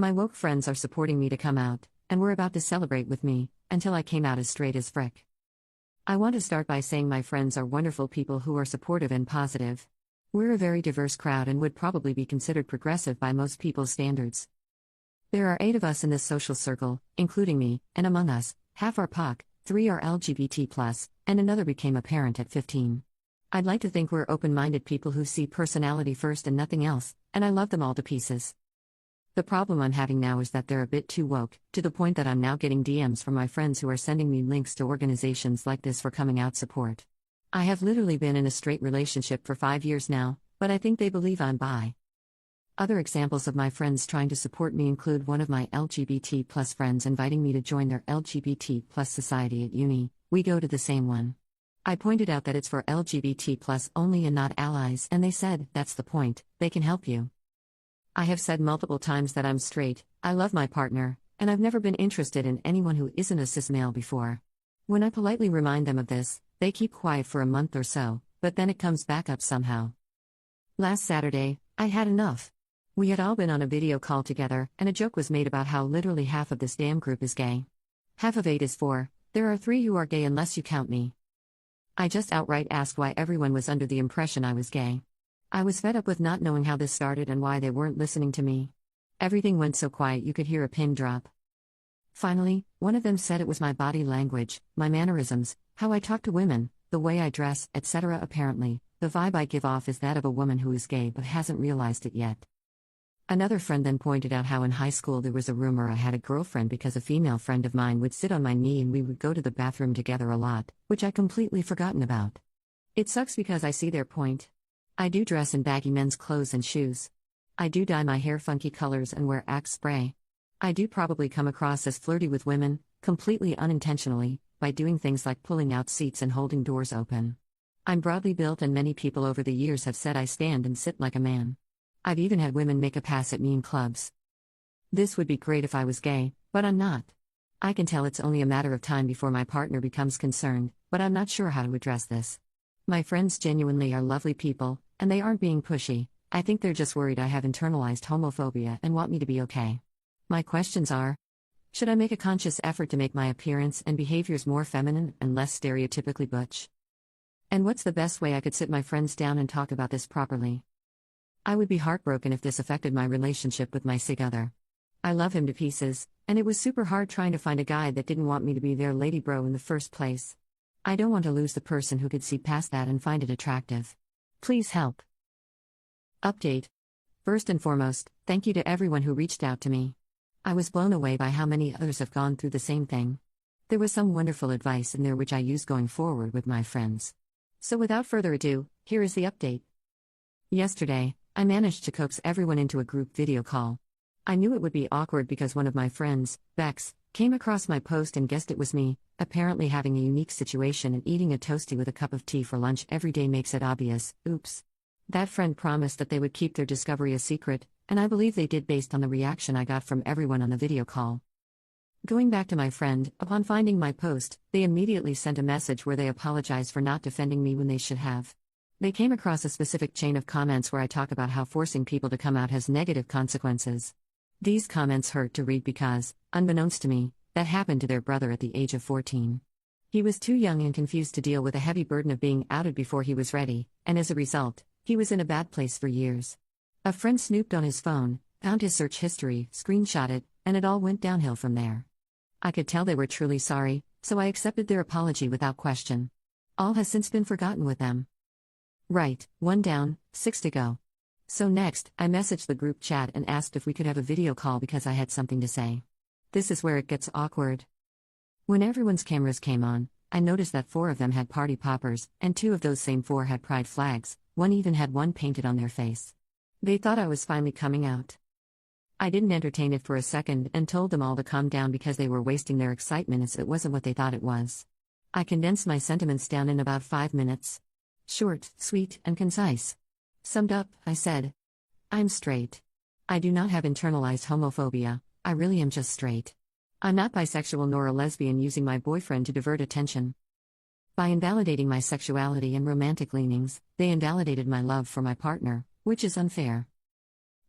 My woke friends are supporting me to come out, and were about to celebrate with me, until I came out as straight as frick. I want to start by saying my friends are wonderful people who are supportive and positive. We're a very diverse crowd and would probably be considered progressive by most people's standards. There are 8 of us in this social circle, including me, and among us, half are POC, 3 are LGBT+, and another became a parent at 15. I'd like to think we're open-minded people who see personality first and nothing else, and I love them all to pieces. The problem I'm having now is that they're a bit too woke, to the point that I'm now getting DMs from my friends who are sending me links to organizations like this for coming out support. I have literally been in a straight relationship for 5 years now, but I think they believe I'm bi. Other examples of my friends trying to support me include one of my LGBT+ friends inviting me to join their LGBT+ society at uni. We go to the same one. I pointed out that it's for LGBT+ only and not allies, and they said, "That's the point, they can help you." I have said multiple times that I'm straight, I love my partner, and I've never been interested in anyone who isn't a cis male before. When I politely remind them of this, they keep quiet for a month or so, but then it comes back up somehow. Last Saturday, I had enough. We had all been on a video call together, and a joke was made about how literally half of this damn group is gay. Half of 8 is 4, there are 3 who are gay unless you count me. I just outright asked why everyone was under the impression I was gay. I was fed up with not knowing how this started and why they weren't listening to me. Everything went so quiet you could hear a pin drop. Finally, one of them said it was my body language, my mannerisms, how I talk to women, the way I dress, etc. Apparently, the vibe I give off is that of a woman who is gay but hasn't realized it yet. Another friend then pointed out how in high school there was a rumor I had a girlfriend because a female friend of mine would sit on my knee and we would go to the bathroom together a lot, which I completely forgotten about. It sucks because I see their point. I do dress in baggy men's clothes and shoes. I do dye my hair funky colors and wear Axe spray. I do probably come across as flirty with women, completely unintentionally, by doing things like pulling out seats and holding doors open. I'm broadly built and many people over the years have said I stand and sit like a man. I've even had women make a pass at me in clubs. This would be great if I was gay, but I'm not. I can tell it's only a matter of time before my partner becomes concerned, but I'm not sure how to address this. My friends genuinely are lovely people, and they aren't being pushy. I think they're just worried I have internalized homophobia and want me to be okay. My questions are: should I make a conscious effort to make my appearance and behaviors more feminine and less stereotypically butch? And what's the best way I could sit my friends down and talk about this properly? I would be heartbroken if this affected my relationship with my sig other. I love him to pieces, and it was super hard trying to find a guy that didn't want me to be their lady bro in the first place. I don't want to lose the person who could see past that and find it attractive. Please help. Update. First and foremost, thank you to everyone who reached out to me. I was blown away by how many others have gone through the same thing. There was some wonderful advice in there which I use going forward with my friends. So without further ado, here is the update. Yesterday, I managed to coax everyone into a group video call. I knew it would be awkward because one of my friends, Bex, came across my post and guessed it was me. Apparently having a unique situation and eating a toastie with a cup of tea for lunch every day makes it obvious. Oops. That friend promised that they would keep their discovery a secret, and I believe they did based on the reaction I got from everyone on the video call. Going back to my friend, upon finding my post, they immediately sent a message where they apologized for not defending me when they should have. They came across a specific chain of comments where I talk about how forcing people to come out has negative consequences. These comments hurt to read because, unbeknownst to me, that happened to their brother at the age of 14. He was too young and confused to deal with the heavy burden of being outed before he was ready, and as a result, he was in a bad place for years. A friend snooped on his phone, found his search history, screenshot it, and it all went downhill from there. I could tell they were truly sorry, so I accepted their apology without question. All has since been forgotten with them. Right, 1 down, 6 to go. So next, I messaged the group chat and asked if we could have a video call because I had something to say. This is where it gets awkward. When everyone's cameras came on, I noticed that 4 of them had party poppers, and 2 of those same 4 had pride flags, one even had one painted on their face. They thought I was finally coming out. I didn't entertain it for a second and told them all to calm down because they were wasting their excitement as it wasn't what they thought it was. I condensed my sentiments down in about 5 minutes. Short, sweet, and concise. Summed up, I said, I'm straight. I do not have internalized homophobia, I really am just straight. I'm not bisexual nor a lesbian using my boyfriend to divert attention. By invalidating my sexuality and romantic leanings, they invalidated my love for my partner, which is unfair.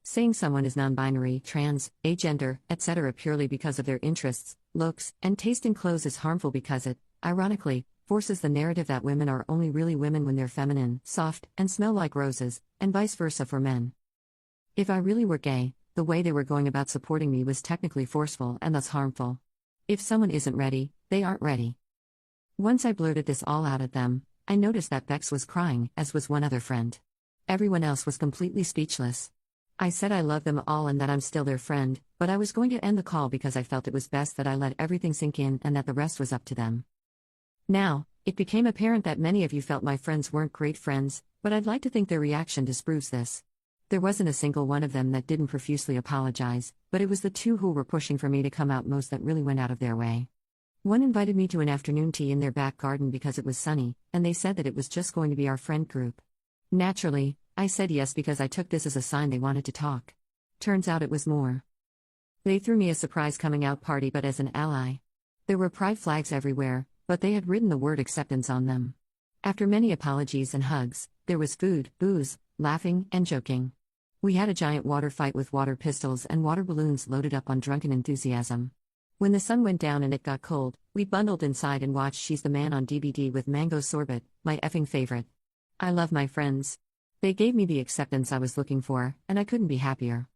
Saying someone is non-binary, trans, agender, etc. purely because of their interests, looks, and taste in clothes is harmful because it, ironically, forces the narrative that women are only really women when they're feminine, soft, and smell like roses, and vice versa for men. If I really were gay, the way they were going about supporting me was technically forceful and thus harmful. If someone isn't ready, they aren't ready. Once I blurted this all out at them, I noticed that Bex was crying, as was one other friend. Everyone else was completely speechless. I said I love them all and that I'm still their friend, but I was going to end the call because I felt it was best that I let everything sink in and that the rest was up to them. Now, it became apparent that many of you felt my friends weren't great friends, but I'd like to think their reaction disproves this. There wasn't a single one of them that didn't profusely apologize, but it was the two who were pushing for me to come out most that really went out of their way. One invited me to an afternoon tea in their back garden because it was sunny, and they said that it was just going to be our friend group. Naturally, I said yes because I took this as a sign they wanted to talk. Turns out it was more. They threw me a surprise coming out party but as an ally. There were pride flags everywhere, but they had written the word acceptance on them. After many apologies and hugs, there was food, booze, laughing, and joking. We had a giant water fight with water pistols and water balloons loaded up on drunken enthusiasm. When the sun went down and it got cold, we bundled inside and watched She's the Man on DVD with mango sorbet, my effing favorite. I love my friends. They gave me the acceptance I was looking for, and I couldn't be happier.